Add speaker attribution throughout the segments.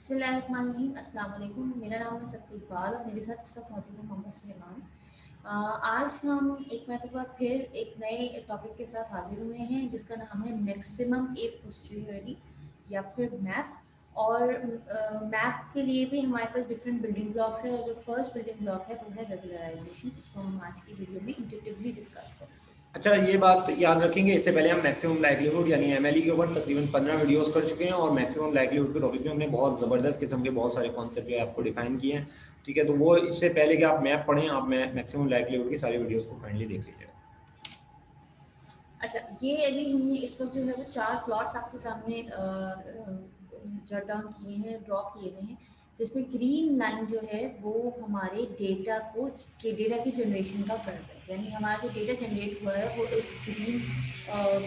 Speaker 1: बिस्मिल्लाहिर्रहमानिर्रहीम। अस्सलाम वालेकुम। मेरा नाम है सफ़ी इकबाल और मेरे साथ इस वक्त मौजूद है मोहम्मद सुलेमान। आज हम एक मरतबा फिर एक नए टॉपिक के साथ हाजिर हुए हैं जिसका नाम है मैक्सिमम ए पोस्टीरियरी या फिर मैप। और मैप के लिए भी हमारे पास डिफरेंट बिल्डिंग ब्लॉक्स है और जो फर्स्ट बिल्डिंग ब्लॉक है वो है रेगुलराइजेशन। इसको हम आज की वीडियो में इंट्यूटिवली डिस्कस करेंगे।
Speaker 2: अच्छा, ये बात याद रखेंगे, इससे पहले हम मैक्सिमम लाइक्लीहुड यानी एमएलई के ऊपर तकरीबन 15 वीडियोस कर चुके हैं और मैक्सिमम लाइक्लीहुड के टॉपिक में हमने बहुत ज़बरदस्त किस्म के बहुत सारे कॉन्सेप्ट जो है आपको डिफाइन किए हैं। ठीक है, तो वो इससे पहले कि आप मैप पढ़ें, आप मैक्सिमम लाइक्लीहुड की सारी वीडियोस को काइंडली देख लीजिएगा।
Speaker 1: अच्छा, ये अभी हमने इस वक्त जो है वो 4 प्लॉट्स आपके सामने जट डाउन किए हैं, ड्रॉ किए हुए हैं, जिसमें ग्रीन लाइन जो है वो हमारे डेटा की जनरेशन का कर्व है। यानी हमारा जो डेटा जनरेट हुआ है वो इस ग्रीन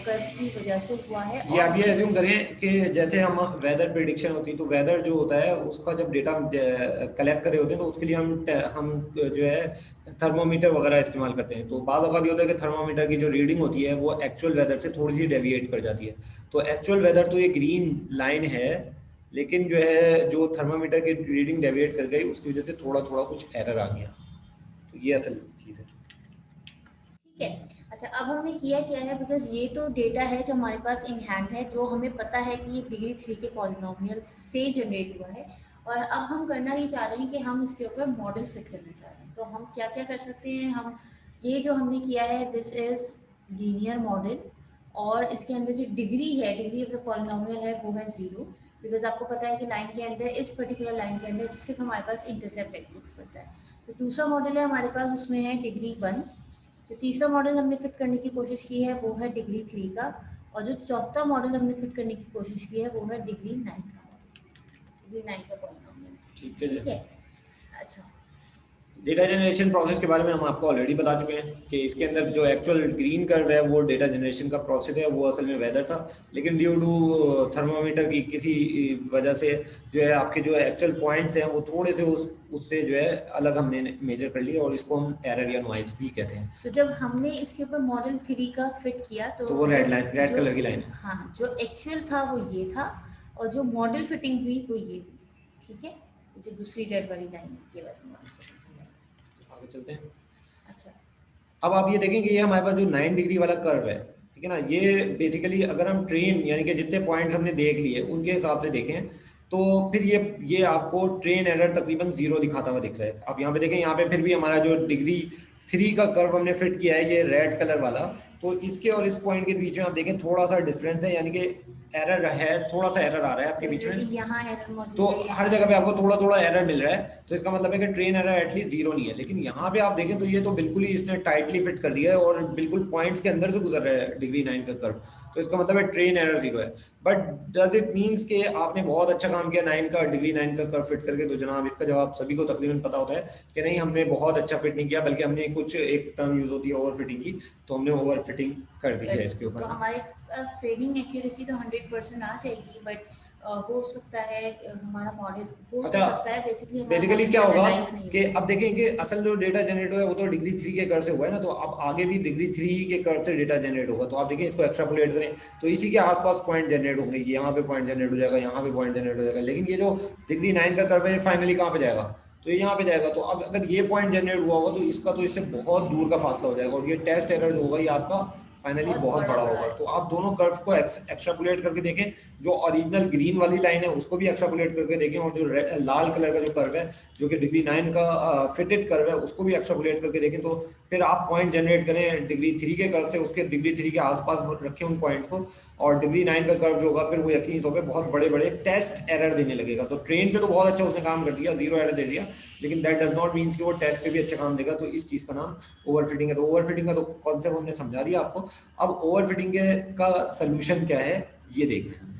Speaker 1: कर्व की वजह से हुआ है।
Speaker 2: ये
Speaker 1: और
Speaker 2: आप ये एज्यूम करें कि जैसे हम वेदर प्रिडिक्शन होती है, तो वेदर जो होता है उसका जब डेटा कलेक्ट कर रहे होते हैं तो उसके लिए हम जो है थर्मोमीटर वगैरह इस्तेमाल करते हैं। तो बाद वक्त ये होता है कि थर्मोमीटर की जो रीडिंग होती है वो एक्चुअल वेदर से थोड़ी सी डेविएट कर जाती है। तो एक्चुअल वेदर तो ये ग्रीन लाइन है, लेकिन जो है जो थर्मोमीटर की रीडिंग डेविएट कर गई उसकी वजह से थोड़ा थोड़ा कुछ एरर आ गया। तो ये असल चीज़ है।
Speaker 1: ठीक है। अच्छा, अब हमने किया क्या है, बिकॉज ये तो डेटा है जो हमारे पास इन हैंड है, जो हमें पता है कि ये डिग्री 3 के पॉलिनोमियल से जनरेट हुआ है। और अब हम करना ये चाह रहे हैं कि हम इसके ऊपर मॉडल फिट करना चाह रहे हैं। तो हम क्या क्या कर सकते हैं, हम ये जो हमने किया है दिस इज़ लीनियर मॉडल। और इसके अंदर जो डिग्री ऑफ द पॉलिनोमियल है वो है 0। बिकॉज आपको पता है कि लाइन के अंदर, इस पर्टिकुलर लाइन के अंदर सिर्फ हमारे पास इंटरसेप्ट एग्जिस्ट करता है। तो दूसरा मॉडल है हमारे पास, उसमें है डिग्री 1। जो तीसरा मॉडल हमने फिट करने की कोशिश की है वो है डिग्री 3 का। और जो चौथा मॉडल हमने फिट करने की कोशिश की है वो है डिग्री 9 का मॉडल, डिग्री 9 का पॉलिनोमियल।
Speaker 2: ठीक है जी।
Speaker 1: ठीक है। अच्छा,
Speaker 2: डेटा जनरेशन प्रोसेस के बारे में हम आपको ऑलरेडी बता चुके हैं कि इसके अंदर जो एक्चुअल ग्रीन कर्व है वो डेटा जनरेशन का प्रोसेस है, वो असल में वेदर था। लेकिन ड्यू टू थर्मोमीटर की किसी वजह से जो है आपके जो एक्चुअल पॉइंट्स हैं वो थोड़े से उससे जो है अलग हमने मेजर कर लिया और इसको हम एरर या नॉइज भी कहते हैं।
Speaker 1: तो जब हमने इसके ऊपर मॉडल 3 का फिट किया तो
Speaker 2: वो
Speaker 1: जो
Speaker 2: रेड
Speaker 1: जो
Speaker 2: कलर की लाइन है।
Speaker 1: हाँ, जो एक्चुअल था वो ये था और जो मॉडल फिटिंग हुई वो ये हुई। ठीक है, ये जो दूसरी रेड वाली लाइन है ये वाली मॉडल फिटिंग है।
Speaker 2: आगे चलते हैं।
Speaker 1: अच्छा,
Speaker 2: अब आप ये देखें कि ये हमारे पास जो 9 डिग्री वाला कर्व है, ठीक है ना, ये बेसिकली अगर हम ट्रेन यानी कि जितने पॉइंट्स हमने देख लिए उनके हिसाब से देखें तो फिर ये आपको ट्रेन एरर तकरीबन 0 दिखाता हुआ दिख रहा है। आप यहाँ पे देखें, यहाँ पे फिर भी हमारा जो डिग्री 3 का कर्व हमने फिट किया है ये रेड कलर वाला, तो इसके और इस पॉइंट के बीच में आप देखें थोड़ा सा डिफरेंस है, यानी कि एरर है, थोड़ा सा एरर आ रहा है आपके बीच में।
Speaker 1: यहाँ एरर
Speaker 2: तो
Speaker 1: मौजूद है,
Speaker 2: हर
Speaker 1: यहाँ
Speaker 2: जगह पे आपको थोड़ा थोड़ा एरर मिल रहा है, तो इसका मतलब है कि ट्रेन एरर एटलीस्ट 0 नहीं है। लेकिन यहाँ पे आप देखें तो ये तो बिल्कुल ही इसने टाइटली फिट कर दिया है और बिल्कुल पॉइंट्स के अंदर से गुजर रहा है डिग्री 9 का कर्व। तो इसका मतलब है ट्रेन एरर 0 है। बट डज इट मीन्स कि आपने बहुत अच्छा काम किया 9 का डिग्री 9 का कर्व फिट करके? तो जनाब इसका जवाब सभी को तकरीबन पता होता है कि नहीं, हमने बहुत अच्छा फिट नहीं किया, बल्कि हमने कुछ एक टर्म यूज होती है ओवर फिटिंग की, तो हमने ओवर फिटिंग कर दी है इसके ऊपर
Speaker 1: तो
Speaker 2: ना।
Speaker 1: हमारे पास ट्रेनिंग एक्यूरेसी तो 100% आ जाएगी, बट हो सकता है हमारा मॉडल हो तो
Speaker 2: अच्छा,
Speaker 1: सकता है बेसिकली हमारा
Speaker 2: बेसिकली
Speaker 1: मॉडल
Speaker 2: क्या होगा
Speaker 1: स्टैंडर्डाइज नहीं
Speaker 2: कि
Speaker 1: हो।
Speaker 2: अब देखें कि असल जो डेटा जनरेट हुआ है वो तो डिग्री 3 के कर्व से हुआ है ना, तो अब आगे भी डिग्री 3 के कर्व से डेटा जनरेट होगा। तो आप देखें, इसको एक्स्ट्रापोलेट करें तो इसी के आसपास पॉइंट जनरेट होंगे, यहाँ पे पॉइंट जनरेट हो जाएगा, यहाँ पे पॉइंट जनरेट हो जाएगा। लेकिन ये जो डिग्री 9 का कर्व है फाइनली कहाँ पे जाएगा? तो ये यहाँ पे जाएगा। तो अब अगर ये पॉइंट जनरेट हुआ होगा तो इसका तो इससे बहुत दूर का फासला हो जाएगा और ये टेस्ट एरर जो होगा ये आपका फाइनली
Speaker 1: बहुत
Speaker 2: बहुत बड़ा
Speaker 1: बड़ा
Speaker 2: होगा।
Speaker 1: है।
Speaker 2: तो आप दोनों कर्व को एक्स्ट्रापोलेट करके देखें, जो ओरिजिनल ग्रीन वाली लाइन है उसको भी एक्स्ट्रापोलेट करके देखें, और जो लाल कलर का जो कर्व है जो कि डिग्री 9 का फिटेड कर्व है उसको भी एक्स्ट्रापोलेट करके देखें। तो फिर आप पॉइंट जनरेट करें डिग्री 3 के कर्व से, उसके डिग्री 3 के आसपास रखें उन पॉइंट्स को, और डिग्री 9 का कर्व जो होगा फिर वो यकीनी तौर पर बहुत बड़े बड़े टेस्ट एरर देने लगेगा। तो ट्रेन पे तो बहुत अच्छा उसने काम कर दिया, 0 एरर दे दिया, लेकिन दैट डज नॉट मीन्स कि वो टेस्ट पे भी अच्छा काम देगा। तो इस चीज़ का नाम ओवरफिटिंग है। तो ओवरफिटिंग का तो कॉन्सेप्ट हमने समझा दिया आपको। अब ओवरफिटिंग का सलूशन क्या है ये देखना है।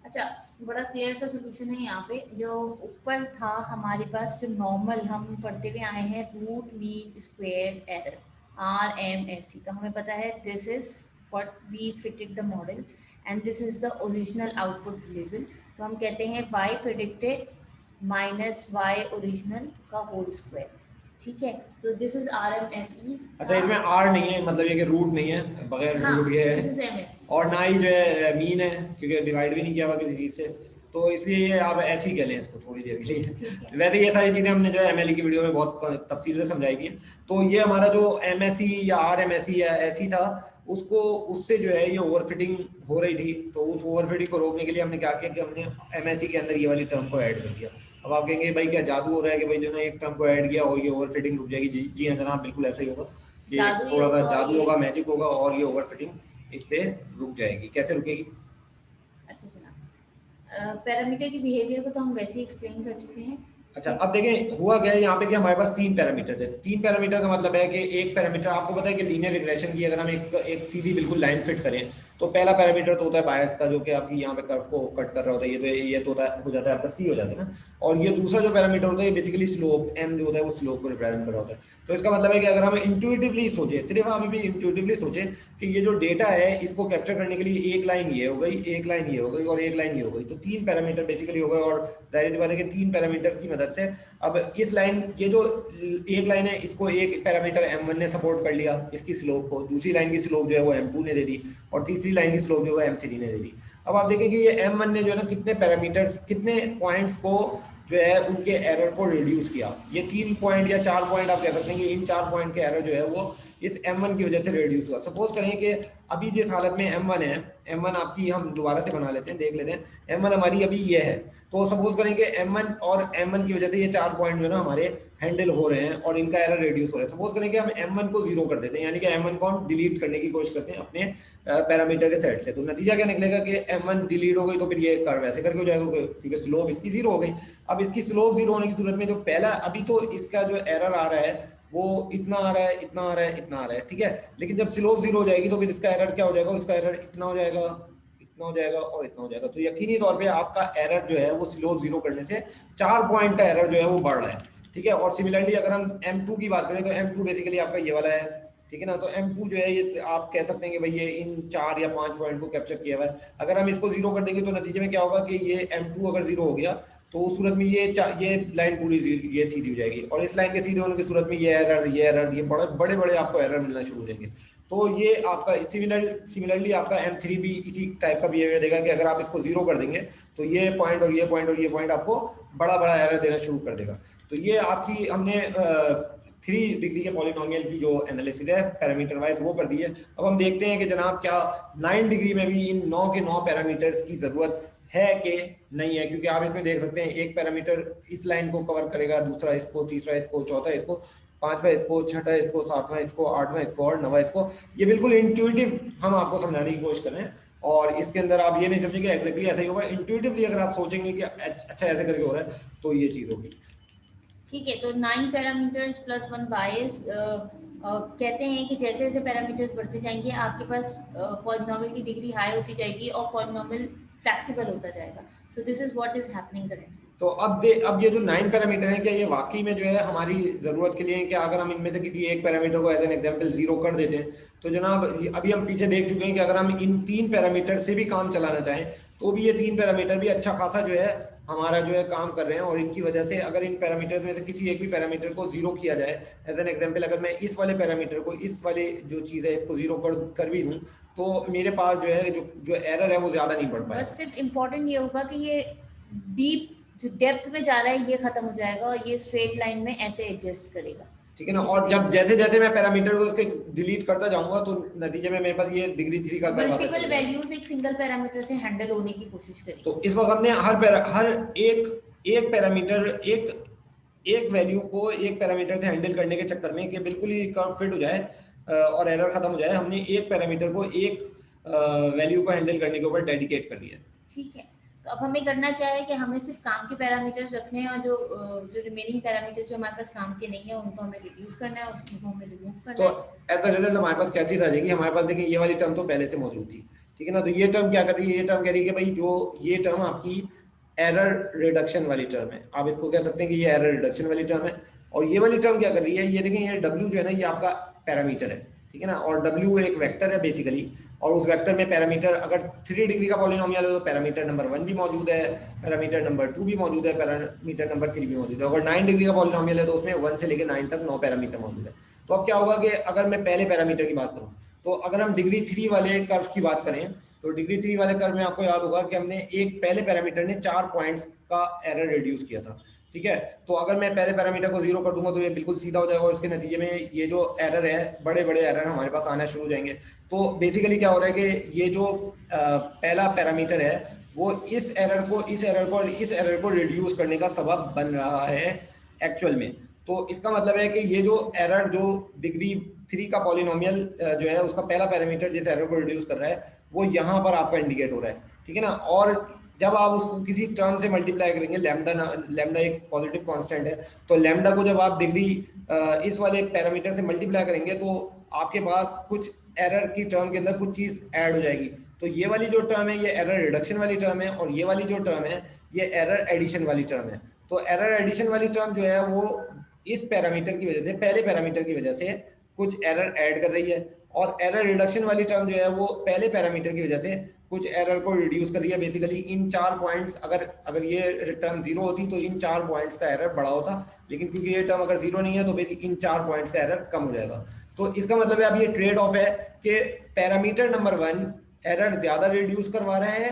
Speaker 1: अच्छा, बड़ा क्लियर सा सोल्यूशन है यहाँ पे। जो ऊपर था हमारे पास, जो नॉर्मल हम पढ़ते हुए आए हैं, root mean square error, RMSE, तो हमें पता है this is what we fitted the model and this is the original output variable. तो हम कहते हैं y predicted minus y original का होल स्क्वायर। ठीक है, तो दिस इज RMSE
Speaker 2: अच्छा,
Speaker 1: था।
Speaker 2: इसमें आर नहीं है, मतलब ये कि रूट नहीं है, बगैर
Speaker 1: हाँ,
Speaker 2: रूट के है,
Speaker 1: दिस इज MSE।
Speaker 2: और ना ही जो है मीन है क्योंकि डिवाइड भी नहीं किया हुआ किसी चीज़ से। तो इसलिए ये आप ऐसे ही कह लें इसको थोड़ी देर के
Speaker 1: ठीक
Speaker 2: लिए।
Speaker 1: है।
Speaker 2: वैसे ये सारी चीजें हमने जो है एमएलई की वीडियो में बहुत तफसील से समझाई भी है। तो ये हमारा जो एमएसई या आरएमएसई या ऐसी था, उसको उससे जो है ये ओवरफिटिंग हो रही थी, तो उस ओवरफिटिंग को रोकने के लिए हमने क्या किया कि हमने एमएसई के अंदर ये वाली टर्म को ऐड कर दिया। अब आप कहेंगे भाई क्या जादू हो रहा है कि भाई जो ना एक टर्म को ऐड किया और ये ओवरफिटिंग रुक जाएगी? जी जी हाँ जनाब, बिल्कुल ऐसा ही होगा कि
Speaker 1: जादू ही
Speaker 2: थोड़ा सा
Speaker 1: होगा और
Speaker 2: जादू
Speaker 1: ये।
Speaker 2: होगा, मैजिक होगा और ये ओवरफिटिंग इससे रुक जाएगी। कैसे रुकेगी?
Speaker 1: अच्छा जनाब, पैरामीटर की बिहेवियर को तो हम वैसे ही एक्सप्लेन कर चुके हैं।
Speaker 2: अच्छा,
Speaker 1: ठीक।
Speaker 2: अब देखें हुआ क्या है यहाँ पे कि हमारे पास तीन पैरामीटर थे। तीन पैरामीटर का मतलब है कि एक पैरामीटर आपको पता है कि लीनियर रिग्रेशन की अगर हम एक सीधी बिल्कुल लाइन फिट करें, तो पहला पैरामीटर तो होता है बायस का, जो कि आपकी यहाँ पे कर्व को कट कर रहा होता है। ये तो होता है, हो जाता है आपका सी हो जाता है ना। और ये दूसरा जो पैरामीटर होता है बेसिकली स्लोप, एम जो होता है वो स्लोप को रिप्रेजेंट कर रहा होता है। तो इसका मतलब है कि अगर हम इंट्यूटिवली सोचे, सिर्फ हम भी इंट्यूटिवली सोचे कि ये जो डेटा है इसको कैप्चर करने के लिए एक लाइन ये हो गई, एक लाइन ये हो गई और एक लाइन ये हो गई, तो तीन पैरामीटर बेसिकली हो गए। और जाहिर सी बात है कि तीन पैरामीटर की मदद से अब इस लाइन, ये जो एक लाइन है इसको एक पैरामीटर m1 ने सपोर्ट कर लिया, इसकी स्लोप को, दूसरी लाइन की स्लोप जो है वो m2 ने दे दी और तीसरी लाइन की स्लोप जो है m3 ने दे दी। अब आप देखें कि ये m1 ने जो है ना कितने पैरामीटर्स, कितने पॉइंट्स को जो है उनके एरर को रिड्यूस किया। ये 3 पॉइंट या 4 पॉइंट आप कह सकते हैं कि इन 4 पॉइंट के एरर जो है वो इस m1 की वजह से रिड्यूस हुआ। सपोज करें कि अभी जिस हालत में m1 है, m1 आपकी हम दोबारा से बना लेते हैं, देख लेते हैं। m1 हमारी अभी ये है, तो सपोज करें कि m1 और m1 की वजह से ये 4 पॉइंट जो है ना हमारे हैंडल हो रहे हैं और इनका एरर रिड्यूस हो रहा है। सपोज करें कि हम m1 को 0 कर देते हैं, यानी कि m1 को हम डिलीट करने की कोशिश करते हैं अपने पैरामीटर के सेट से, तो नतीजा क्या निकलेगा कि m1 डिलीट हो गई तो फिर ये कर्व ऐसे करके हो जाएगा क्योंकि स्लोप इसकी 0 हो गई। अब इसकी स्लोप 0 होने की सूरत में जो पहला अभी तो इसका जो एरर आ रहा है वो इतना आ रहा है, इतना आ रहा है, इतना आ रहा है, ठीक है। लेकिन जब स्लोप 0 हो जाएगी तो फिर इसका एरर क्या हो जाएगा? इसका एरर इतना हो जाएगा, इतना हो जाएगा और इतना हो जाएगा। तो यकीनी तौर पे आपका एरर जो है वो स्लोप 0 करने से 4 पॉइंट का एरर जो है वो बढ़ रहा है, ठीक है। और सिमिलरली अगर हम m2 की बात करें तो m2 बेसिकली आपका ये वाला है, ठीक है ना। तो m2 जो है ये आप कह सकते हैं कि भाई ये इन 4 या 5 पॉइंट को कैप्चर किया हुआ है। अगर हम इसको 0 कर देंगे तो नतीजे में क्या होगा कि ये m2 अगर 0 हो गया तो उस सूरत में ये लाइन पूरी ये सीधी हो जाएगी और इस लाइन के सीधे होने की सूरत में ये एरर, ये बड़े बड़े आपको एरर मिलना शुरू हो जाएंगे। तो ये आपका सिमिलरली आपका m3 भी इसी टाइप का बिहेवियर देगा कि अगर आप इसको 0 कर देंगे तो ये पॉइंट और ये पॉइंट और ये पॉइंट आपको बड़ा बड़ा एरर देना शुरू कर देगा। तो ये आपकी हमने 3 डिग्री के पॉलिनोमियल की जो एनालिसिस है पैरामीटर वाइज वो कर दी है। अब हम देखते हैं कि जनाब क्या 9 डिग्री में भी इन 9 के 9 पैरामीटर्स की जरूरत है कि नहीं है, क्योंकि आप इसमें देख सकते हैं एक पैरामीटर इस लाइन को कवर करेगा, दूसरा इसको, तीसरा इसको, चौथा इसको, पांचवा इसको, छठा इसको, सातवां इसको, आठवां इसको और नवा इसको। ये बिल्कुल इंट्यूटिव हम आपको समझाने की कोशिश कर रहे हैं और इसके अंदर आप ये नहीं समझेंगे एग्जैक्टली ऐसा ही होगा। इंट्यूटिवली अगर आप सोचेंगे कि अच्छा ऐसे करके हो रहा है तो ये चीज होगी।
Speaker 1: ठीक है, तो 9 पैरामीटर्स प्लस 1 बायस कहते हैं कि जैसे जैसे पैरामीटर्स बढ़ते जाएंगे आपके पास पॉलिनोमियल की डिग्री हाई होती जाएगी और पॉलिनोमियल फ्लेक्सिबल होता जाएगा। So this is what is happening currently.
Speaker 2: तो अब ये जो 9 पैरामीटर हैं क्या ये वाकई में जो है हमारी जरूरत के लिए है? क्या अगर हम इनमें से किसी एक पैरामीटर को एज एन एग्जांपल 0 कर देते हैं तो जनाब अभी हम पीछे देख चुके हैं कि अगर हम इन 3 पैरामीटर से भी काम चलाना चाहें तो भी ये 3 पैरामीटर भी अच्छा खासा जो है हमारा जो है काम कर रहे हैं। और इनकी वजह से अगर इन पैरामीटर्स में से किसी एक भी पैरामीटर को 0 किया जाए, एज एन एग्जांपल अगर मैं इस वाले पैरामीटर को, इस वाले जो चीज़ है इसको 0 कर भी दूं तो मेरे पास जो है जो एरर है वो ज़्यादा नहीं बढ़ पाएगा।
Speaker 1: बस सिर्फ इम्पोर्टेंट ये होगा कि ये डीप जो डेप्थ में जा रहा है ये खत्म हो जाएगा और ये स्ट्रेट लाइन में ऐसे एडजस्ट करेगा,
Speaker 2: ठीक है ना। और जब जैसे जैसे मैं पैरामीटर को उसके डिलीट करता जाऊंगा तो नतीजे में मेरे पास ये डिग्री 3 का कर्व आता
Speaker 1: मल्टीपल
Speaker 2: चलेगा।
Speaker 1: वैल्यूज एक सिंगल पैरामीटर से हैंडल होने की कोशिश करेंगे।
Speaker 2: तो इस वक्त हमने हर एक पैरामीटर, एक वैल्यू को एक पैरामीटर से हैंडल करने के चक्कर में कि बिल्कुल ही कर्व फिट हो जाए और एरर खत्म हो जाए, हमने एक पैरामीटर को एक वैल्यू को हैंडल करने के ऊपर डेडिकेट कर दिया।
Speaker 1: ठीक है, तो अब हमें करना क्या है कि हमें सिर्फ काम के पैरामीटर्स रखने हैं और जो रिमेनिंग पैरामीटर्स जो हमारे पास काम के नहीं है उनको हमें रिड्यूस करना है, उसको हमें रिमूव करना
Speaker 2: तो
Speaker 1: है।
Speaker 2: एज अ रिजल्ट हमारे पास क्या चीज आ जाएगी? हमारे पास देखिए ये वाली टर्म तो पहले से मौजूद थी, ठीक है ना। तो ये टर्म क्या कर रही है? ये टर्म कह रही है कि भाई जो ये टर्म आपकी एरर रिडक्शन वाली टर्म है, आप इसको कह सकते हैं कि ये एरर रिडक्शन वाली टर्म है। और ये वाली टर्म क्या कर रही है? ये देखिए ये W जो है ना ये आपका पैरामीटर है, ठीक है ना। और W एक वेक्टर है बेसिकली, और उस वेक्टर में पैरामीटर अगर 3 डिग्री का पॉलिनोमियल है तो पैरामीटर नंबर 1 भी मौजूद है, पैरामीटर नंबर 2 भी मौजूद है, पैरामीटर नंबर 3 भी मौजूद है। अगर 9 डिग्री का पॉलिनोमियल है तो उसमें 1 से लेकर 9 तक 9 पैरामीटर मौजूद है। तो अब क्या होगा कि अगर मैं पहले पैरामीटर की बात करूं तो अगर हम डिग्री 3 वाले कर्व की बात करें तो डिग्री 3 वाले कर्व में आपको याद होगा कि हमने एक पहले पैरामीटर ने 4 पॉइंट्स का एरर रिड्यूस किया था, ठीक है। तो अगर मैं पहले पैरामीटर को 0 कर दूंगा तो ये बिल्कुल सीधा हो जाएगा और इसके नतीजे में ये जो एरर है, बड़े बड़े एरर हमारे पास आना शुरू हो जाएंगे। तो बेसिकली क्या हो रहा है कि ये जो पहला पैरामीटर है वो इस एरर को और इस एरर को रिड्यूस करने का सबब बन रहा है एक्चुअल में। तो इसका मतलब है कि ये जो एरर जो डिग्री 3 का पॉलिनोमियल जो है उसका पहला पैरामीटर जिस एरर को रिड्यूस कर रहा है वो यहाँ पर आपका इंडिकेट हो रहा है, ठीक है ना। और जब आप उसको किसी टर्म से मल्टीप्लाई करेंगे, लैम्डा एक पॉजिटिव कांस्टेंट है, तो लैम्डा को जब आप डिग्री इस वाले पैरामीटर से मल्टीप्लाई करेंगे तो आपके पास कुछ एरर की टर्म के अंदर कुछ चीज ऐड हो जाएगी। तो ये वाली जो टर्म है ये एरर रिडक्शन वाली टर्म है और ये वाली जो टर्म है ये एरर एडिशन वाली टर्म है। तो एरर एडिशन वाली टर्म जो है वो इस पैरामीटर की वजह से, पहले पैरामीटर की वजह से कुछ एरर ऐड कर रही है, और एरर रिडक्शन वाली टर्म जो है वो पहले पैरामीटर की वजह से कुछ एरर को रिड्यूस कर रही है। बेसिकली इन 4 पॉइंट्स, अगर ये टर्म 0 होती तो इन 4 पॉइंट्स का एरर बड़ा होता, लेकिन क्योंकि ये टर्म अगर 0 नहीं है तो इन 4 पॉइंट्स का एरर कम हो जाएगा। तो इसका मतलब है अब ये ट्रेड ऑफ है कि पैरामीटर नंबर 1 एरर ज्यादा रिड्यूस करवा रहा है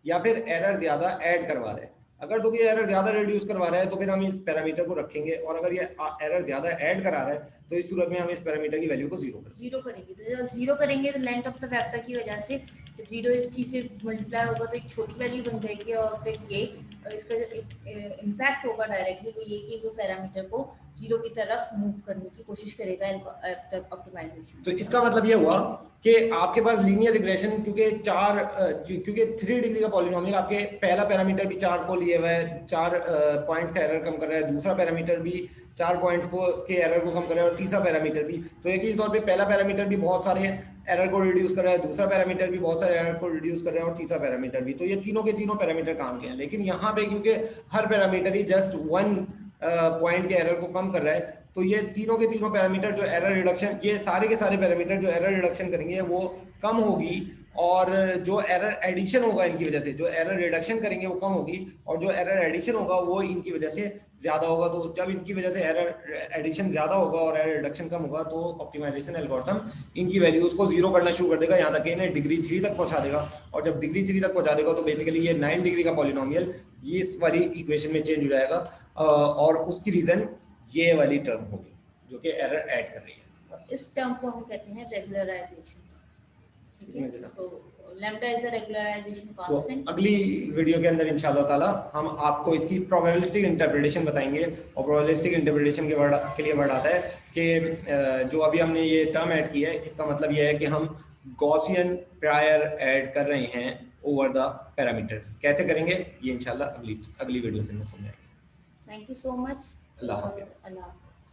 Speaker 2: या फिर एरर ज्यादा ऐड करवा रहा है। अगर तो ये एरर ज्यादा रिड्यूस करवा रहा है तो फिर हम इस पैरामीटर को रखेंगे, और अगर ये एरर ज्यादा ऐड करा रहा है तो इस सूरत में हम इस पैरामीटर की वैल्यू को जीरो
Speaker 1: करेंगे। तो जब जीरो करेंगे तो लेंथ ऑफ द वेक्टर की वजह से जब जीरो इस चीज से मल्टीप्लाई होगा तो एक छोटी वैल्यू बन जाएगी, और फिर ये इसका जो इम्पैक्ट होगा डायरेक्टली वो ये कि वो पैरामीटर को जीरो की तरफ मूव करने की कोशिश करेगा ऑप्टिमाइजेशन।
Speaker 2: तो इसका मतलब ये हुआ कि आपके पास लीनियर रिग्रेशन, क्योंकि 3 डिग्री का पॉलिनोमियल आपके पहला पैरामीटर भी 4 को लिए हुआ है, 4 पॉइंट्स का एरर कम कर रहा है, दूसरा पैरामीटर भी 4 पॉइंट्स के एरर को कम कर रहा है, और तीसरा पैरामीटर भी। तो एक ही तौर पे पहला पैरामीटर भी बहुत सारे एरर को रिड्यूस कर रहा है, दूसरा पैरामीटर भी बहुत सारे एरर को रिड्यूस कर रहा है, और तीसरा पैरामीटर भी। तो ये तीनों के तीनों पैरामीटर काम के हैं, लेकिन यहाँ पे क्योंकि हर पैरामीटर ही जस्ट 1 पॉइंट के एरर को कम कर रहा है, तो ये तीनों के तीनों पैरामीटर जो एरर रिडक्शन, ये सारे के सारे पैरामीटर जो एरर रिडक्शन करेंगे वो कम होगी, और जो एरर एडिशन होगा इनकी वजह से, जो एरर रिडक्शन करेंगे वो कम होगी, और जो एरर एडिशन होगा वो इनकी वजह से ज्यादा होगा। तो जब इनकी वजह से एरर एडिशन ज्यादा होगा और एरर रिडक्शन कम होगा तो ऑप्टिमाइजेशन एल्गोरिथम इनकी वैल्यूज को 0 करना शुरू कर देगा, यहाँ तक कि इन्हें डिग्री 3 तक पहुंचा देगा। और जब डिग्री 3 तक पहुंचा देगा तो बेसिकली ये 9 डिग्री का पॉलिनोमियल ये इस वाली इक्वेशन में चेंज हो जाएगा, और उसकी रीजन ये वाली टर्म होगी जो कि एरर ऐड कर रही है।
Speaker 1: इस टर्म को हम कहते हैं रेगुलराइजेशन, ठीक है। So lambda is the regularisation constant.
Speaker 2: तो अगली वीडियो के अंदर इंशाल्लाह ताला हम आपको इसकी प्रोबेबिलिस्टिक इंटरप्रिटेशन बताएंगे, और प्रोबेबिलिस्टिक इंटरप्रिटेशन के लिए वर्ड आता है कि जो अभी हमने ये टर्म ऐड की है इसका मतलब ये है कि हम गॉसियन प्रायर ऐड कर रहे हैं ओवर द पैरामीटर्स। कैसे करेंगे ये इंशाल्लाह अगली वीडियो के अंदर समझाएंगे।
Speaker 1: Thank you so much.
Speaker 2: अल्लाह हाफिज़।
Speaker 1: अल्लाह हाफिज़।